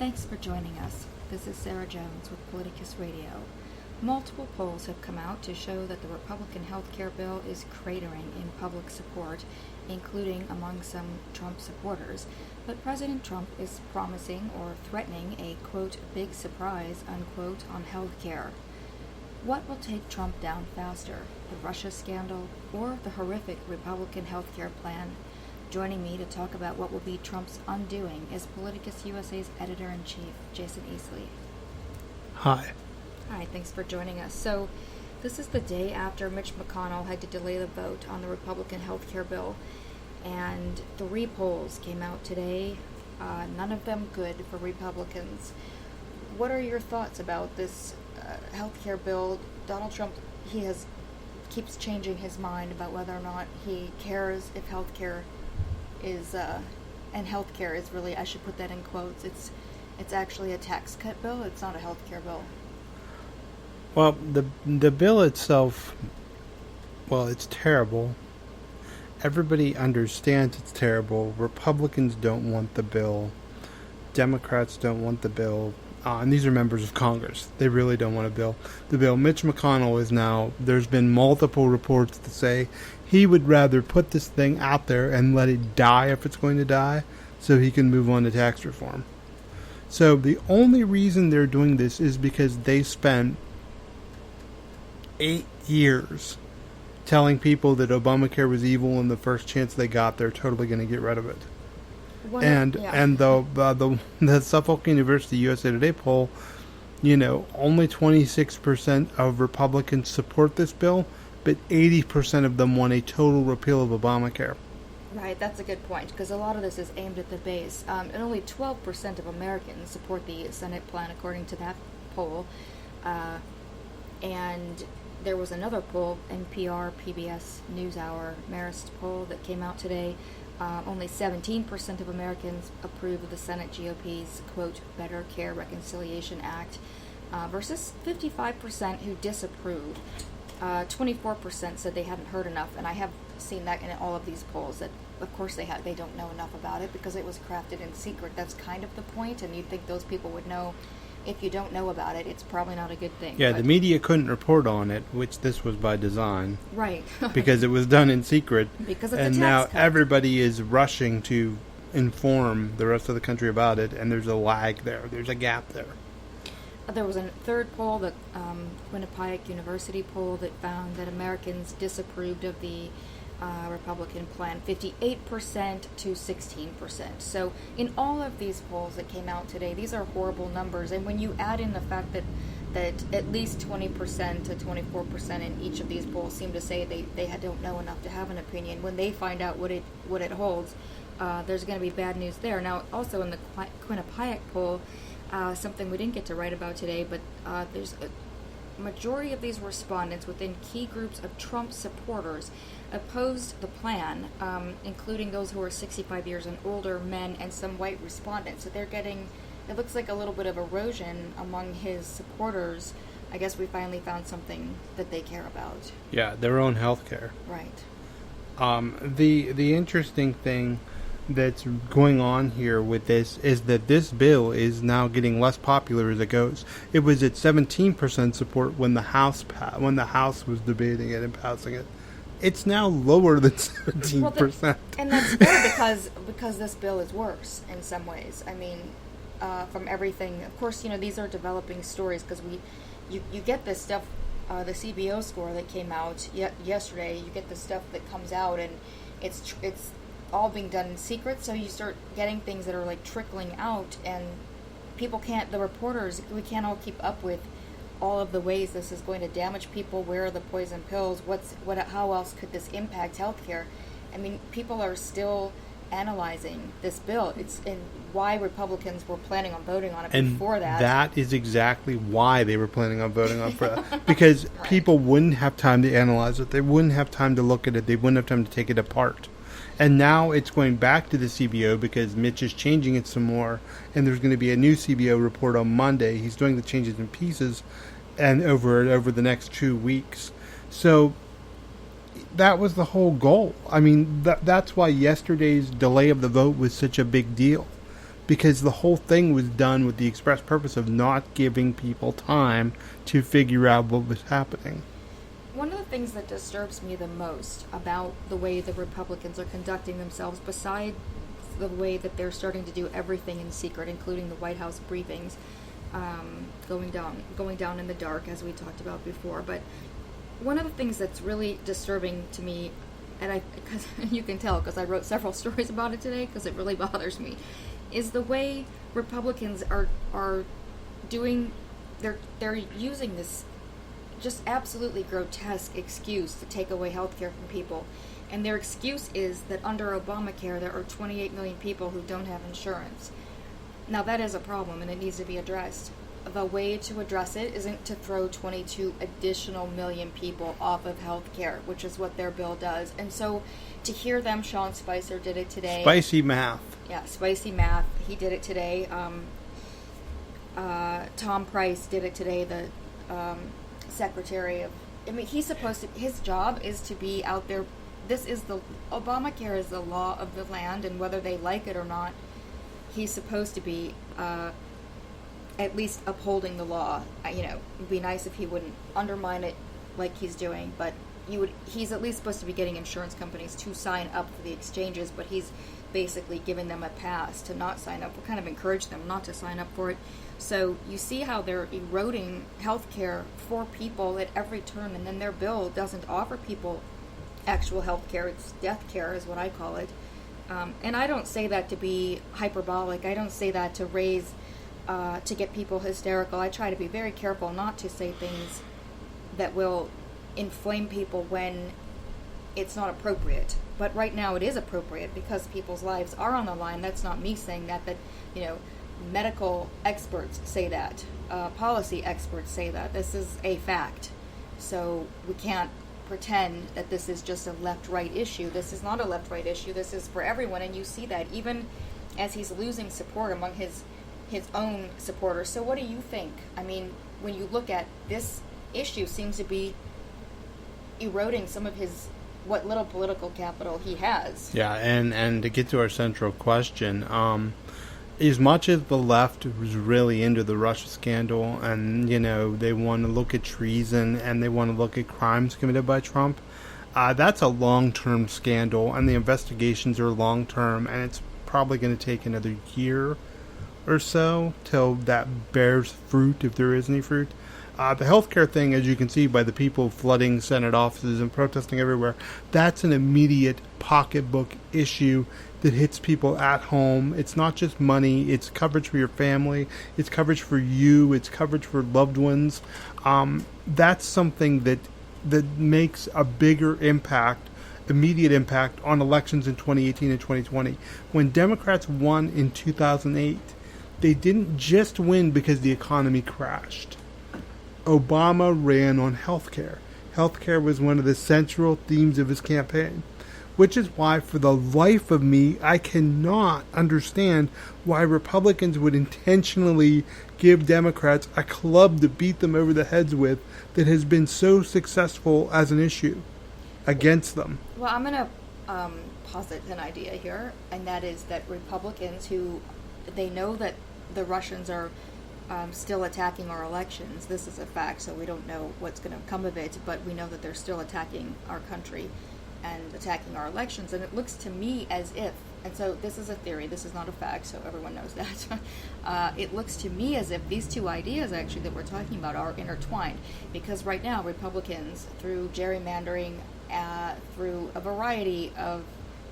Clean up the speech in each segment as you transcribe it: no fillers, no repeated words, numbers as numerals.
Thanks for joining us. This is Sarah Jones with Politicus Radio. Multiple polls have come out to show that the Republican health care bill is cratering in public support, including among some Trump supporters. But President Trump is promising or threatening a, quote, big surprise, unquote, on health care. What will take Trump down faster, the Russia scandal or the horrific Republican health care plan? Joining me to talk about what will be Trump's undoing is Politicus USA's editor-in-chief, Jason Easley. Hi. Hi, thanks for joining us. So, this is the day after Mitch McConnell had to delay the vote on the Republican health care bill, and 3 polls came out today, none of them good for Republicans. What are your thoughts about this health care bill? Donald Trump, keeps changing his mind about whether or not he cares if health care is, and health care is really, I should put that in quotes, it's actually a tax cut bill, it's not a health care bill. Well, the bill itself, well, it's terrible. Everybody understands it's terrible. Republicans don't want the bill. Democrats don't want the bill. And these are members of Congress. They really don't want the bill. Mitch McConnell is now, there's been multiple reports to say he would rather put this thing out there and let it die if it's going to die so he can move on to tax reform. So the only reason they're doing this is because they spent 8 years telling people that Obamacare was evil, and the first chance they got, they're totally going to get rid of it. And the Suffolk University USA Today poll, only 26% of Republicans support this bill, but 80% of them want a total repeal of Obamacare. Right, that's a good point, because a lot of this is aimed at the base. And only 12% of Americans support the Senate plan, according to that poll. And there was another poll, NPR, PBS NewsHour, Marist poll that came out today. Only 17% of Americans approve of the Senate GOP's, quote, Better Care Reconciliation Act, versus 55% who disapprove. 24% said they hadn't heard enough, and I have seen that in all of these polls, that of course they don't know enough about it because it was crafted in secret. That's kind of the point, and you'd think those people would know. If you don't know about it, it's probably not a good thing. Yeah, the media couldn't report on it, which this was by design. Right. Because it was done in secret. Because it's and a tax now cut. Everybody is rushing to inform the rest of the country about it, and there's a lag there. There's a gap there. There was a third poll, the Quinnipiac University poll, that found that Americans disapproved of the Republican plan, 58% to 16%. So in all of these polls that came out today, these are horrible numbers. And when you add in the fact that at least 20% to 24% in each of these polls seem to say they don't know enough to have an opinion, when they find out what it holds, there's going to be bad news there. Now, also in the Quinnipiac poll, something we didn't get to write about today, but there's a majority of these respondents within key groups of Trump supporters opposed the plan, including those who are 65 years and older, men, and some white respondents. So they're getting, it looks like a little bit of erosion among his supporters. I guess we finally found something that they care about. Yeah, their own health care. Right. The interesting thing that's going on here with this is that this bill is now getting less popular as it goes. It was at 17% support when the House was debating it and passing it. It's now lower than 17%. And that's fair because this bill is worse in some ways. I mean, from everything. Of course, these are developing stories because you get this stuff, the CBO score that came out yesterday. You get the stuff that comes out, and it's all being done in secret. So you start getting things that are like trickling out, and the reporters, we can't all keep up with all of the ways this is going to damage people. Where are the poison pills? How else could this impact healthcare? I mean, people are still analyzing this bill. And why Republicans were planning on voting on it before that. And that is exactly why they were planning on voting on it. Because right. People wouldn't have time to analyze it. They wouldn't have time to look at it. They wouldn't have time to take it apart. And now it's going back to the CBO because Mitch is changing it some more. And there's going to be a new CBO report on Monday. He's doing the changes in pieces and over the next 2 weeks. So that was the whole goal. I mean, that's why yesterday's delay of the vote was such a big deal. because the whole thing was done with the express purpose of not giving people time to figure out what was happening. One of the things that disturbs me the most about the way the Republicans are conducting themselves, besides the way that they're starting to do everything in secret, including the White House briefings, going down in the dark, as we talked about before. But one of the things that's really disturbing to me, and because you can tell because I wrote several stories about it today, because it really bothers me, is the way Republicans are doing. They're using this just absolutely grotesque excuse to take away health care from people. And their excuse is that under Obamacare there are 28 million people who don't have insurance. Now that is a problem and it needs to be addressed. The way to address it isn't to throw 22 additional million people off of health care, which is what their bill does. And so to hear them, Sean Spicer did it today. Spicy math. Yeah, spicy math. He did it today. Tom Price did it today, the Secretary of, his job is to be out there. Obamacare is the law of the land, and whether they like it or not, he's supposed to be at least upholding the law. It'd be nice if he wouldn't undermine it like he's doing, but he's at least supposed to be getting insurance companies to sign up for the exchanges, but he's basically giving them a pass to not sign up. We'll kind of encourage them not to sign up for it. So you see how they're eroding health care for people at every turn, and then their bill doesn't offer people actual health care. It's death care is what I call it. And I don't say that to be hyperbolic. I don't say that to to get people hysterical. I try to be very careful not to say things that will inflame people when it's not appropriate. But right now it is appropriate because people's lives are on the line. That's not me saying that medical experts say that. Policy experts say that. This is a fact. So we can't pretend that this is just a left-right issue. This is not a left-right issue. This is for everyone, and you see that even as he's losing support among his own supporters. So what do you think? I mean, when you look at this issue, seems to be eroding some of what little political capital he has. Yeah, and to get to our central question, as much as the left was really into the Russia scandal and, they want to look at treason and they want to look at crimes committed by Trump, that's a long-term scandal, and the investigations are long-term, and it's probably going to take another year or so till that bears fruit, if there is any fruit. The healthcare thing, as you can see by the people flooding Senate offices and protesting everywhere, that's an immediate pocketbook issue that hits people at home. It's not just money, it's coverage for your family, it's coverage for you, it's coverage for loved ones. That's something that makes a bigger impact, immediate impact on elections in 2018 and 2020. When Democrats won in 2008, they didn't just win because the economy crashed. Obama ran on healthcare. Healthcare was one of the central themes of his campaign, which is why, for the life of me, I cannot understand why Republicans would intentionally give Democrats a club to beat them over the heads with that has been so successful as an issue against them. Well, I'm going to posit an idea here, and that is that Republicans they know that the Russians are still attacking our elections. This is a fact, so we don't know what's going to come of it, but we know that they're still attacking our country and attacking our elections. And it looks to me as if, and so this is a theory, this is not a fact, so everyone knows that. It looks to me as if these two ideas actually that we're talking about are intertwined, because right now Republicans, through gerrymandering, through a variety of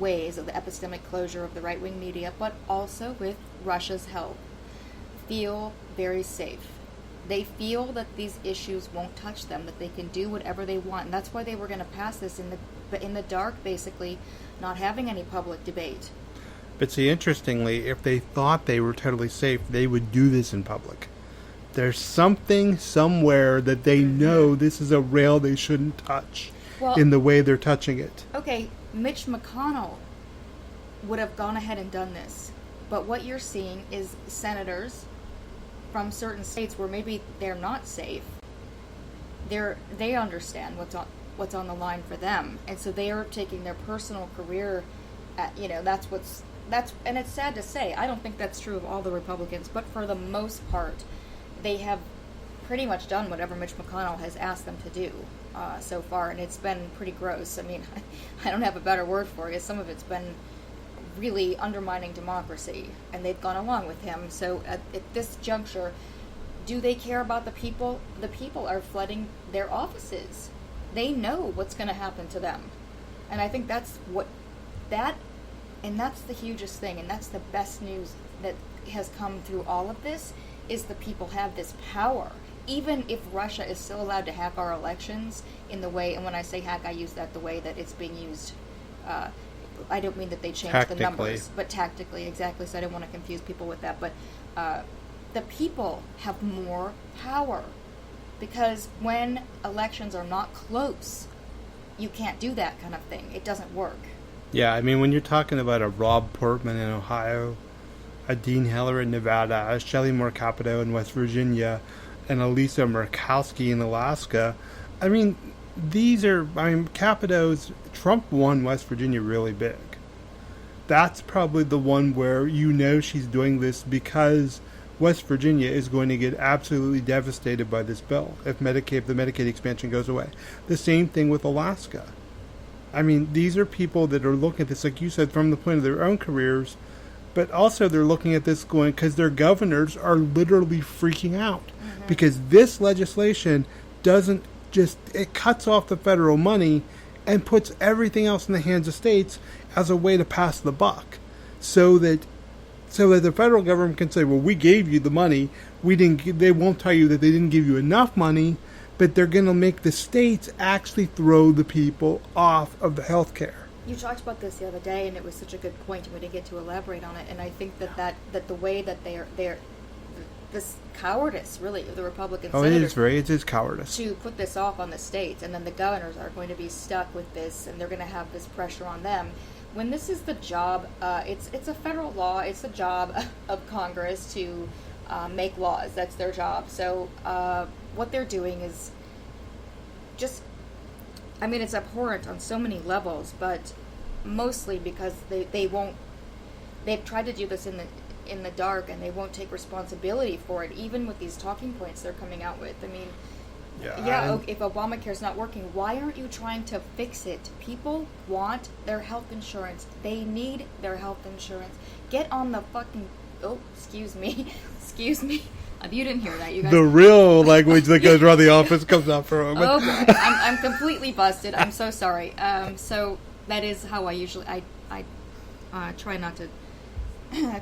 ways of the epistemic closure of the right-wing media, but also with Russia's help, feel very safe. They feel that these issues won't touch them, that they can do whatever they want, and that's why they were going to pass this in the dark, basically, not having any public debate. But see, interestingly, if they thought they were totally safe, they would do this in public. There's something somewhere that they know this is a rail they shouldn't touch in the way they're touching it. Okay, Mitch McConnell would have gone ahead and done this, but what you're seeing is senators from certain states where maybe they're not safe. They understand what's on the line for them, and so they are taking their personal career. That's and it's sad to say, I don't think that's true of all the Republicans, but for the most part, they have pretty much done whatever Mitch McConnell has asked them to do so far, and it's been pretty gross. I mean, I don't have a better word for it. Some of it's been really undermining democracy, and they've gone along with him. So at this juncture, do they care about the people? The people are flooding their offices. They know what's going to happen to them. And I think that's the hugest thing, and that's the best news that has come through all of this, is the people have this power. Even if Russia is still allowed to hack our elections in the way, and when I say hack, I use that the way that it's being used. I don't mean that they changed the numbers, but tactically, exactly, so I don't want to confuse people with that. But the people have more power, because when elections are not close, you can't do that kind of thing. It doesn't work. Yeah, I mean, when you're talking about a Rob Portman in Ohio, a Dean Heller in Nevada, a Shelley Moore Capito in West Virginia, and a Lisa Murkowski in Alaska, I mean, Capito's, Trump won West Virginia really big. That's probably the one where she's doing this because West Virginia is going to get absolutely devastated by this bill if the Medicaid expansion goes away. The same thing with Alaska. I mean, these are people that are looking at this, like you said, from the point of their own careers, but also they're looking at this going, because their governors are literally freaking out. Mm-hmm. Because this legislation it cuts off the federal money and puts everything else in the hands of states as a way to pass the buck. So that the federal government can say, well, we gave you the money. They won't tell you that they didn't give you enough money, but they're going to make the states actually throw the people off of the health care. You talked about this the other day, and it was such a good point, and we didn't get to elaborate on it. And I think that the way that they're this cowardice, really, of the Republican senators. It is cowardice to put this off on the states, and then the governors are going to be stuck with this, and they're going to have this pressure on them. When this is the job, it's a federal law. It's the job of Congress to make laws. That's their job. So what they're doing is just, I mean, it's abhorrent on so many levels, but mostly because they've tried to do this in the dark, and they won't take responsibility for it, even with these talking points they're coming out with. I mean, if Obamacare's not working, why aren't you trying to fix it? People want their health insurance. They need their health insurance. Get on the fucking... Oh, excuse me. You didn't hear that, you guys. The real language that goes around the office comes out for a moment. Oh, boy. I'm completely busted. I'm so sorry. So that is how I usually... I try not to...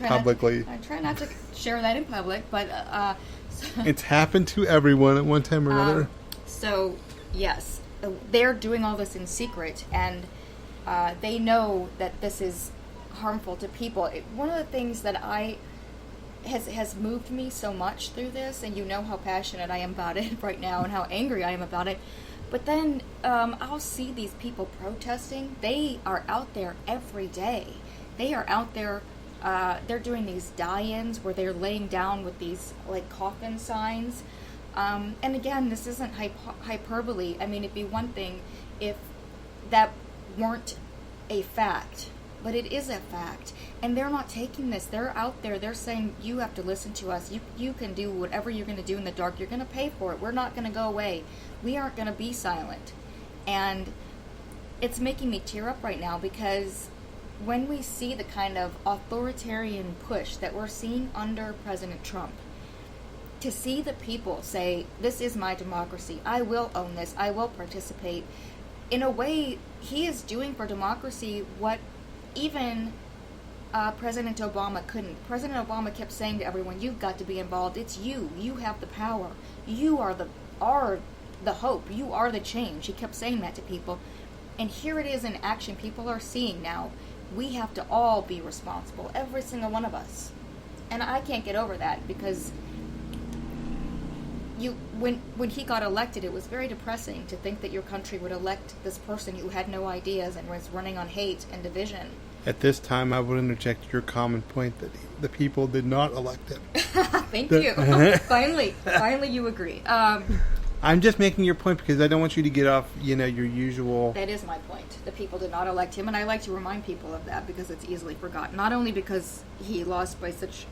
Publicly. I try not to share that in public, but... It's happened to everyone at one time or another. So, yes, they're doing all this in secret, and they know that this is harmful to people. One of the things that has moved me so much through this, and you know how passionate I am about it right now and how angry I am about it, but then I'll see these people protesting. They are out there every day. They are out there. They're doing these die-ins where they're laying down with these like coffin signs. And again, this isn't hyperbole. I mean, it'd be one thing if that weren't a fact, but it is a fact. And they're not taking this. They're out there. They're saying, you have to listen to us. You can do whatever you're going to do in the dark. You're going to pay for it. We're not going to go away. We aren't going to be silent. And it's making me tear up right now, because when we see the kind of authoritarian push that we're seeing under President Trump, to see the people say, this is my democracy, I will own this, I will participate, in a way, he is doing for democracy what even President Obama couldn't. President Obama kept saying to everyone, you've got to be involved, it's you have the power, you are the hope, you are the change. He kept saying that to people, and here it is in action. People are seeing now, we have to all be responsible, every single one of us. And I can't get over that, because when he got elected, it was very depressing to think that your country would elect this person who had no ideas and was running on hate and division. At this time, I would interject your common point that the people did not elect him. Thank you. Finally you agree. I'm just making your point because I don't want you to get off, your usual. That is my point. The people did not elect him, and I like to remind people of that because it's easily forgotten. Not only because he lost by such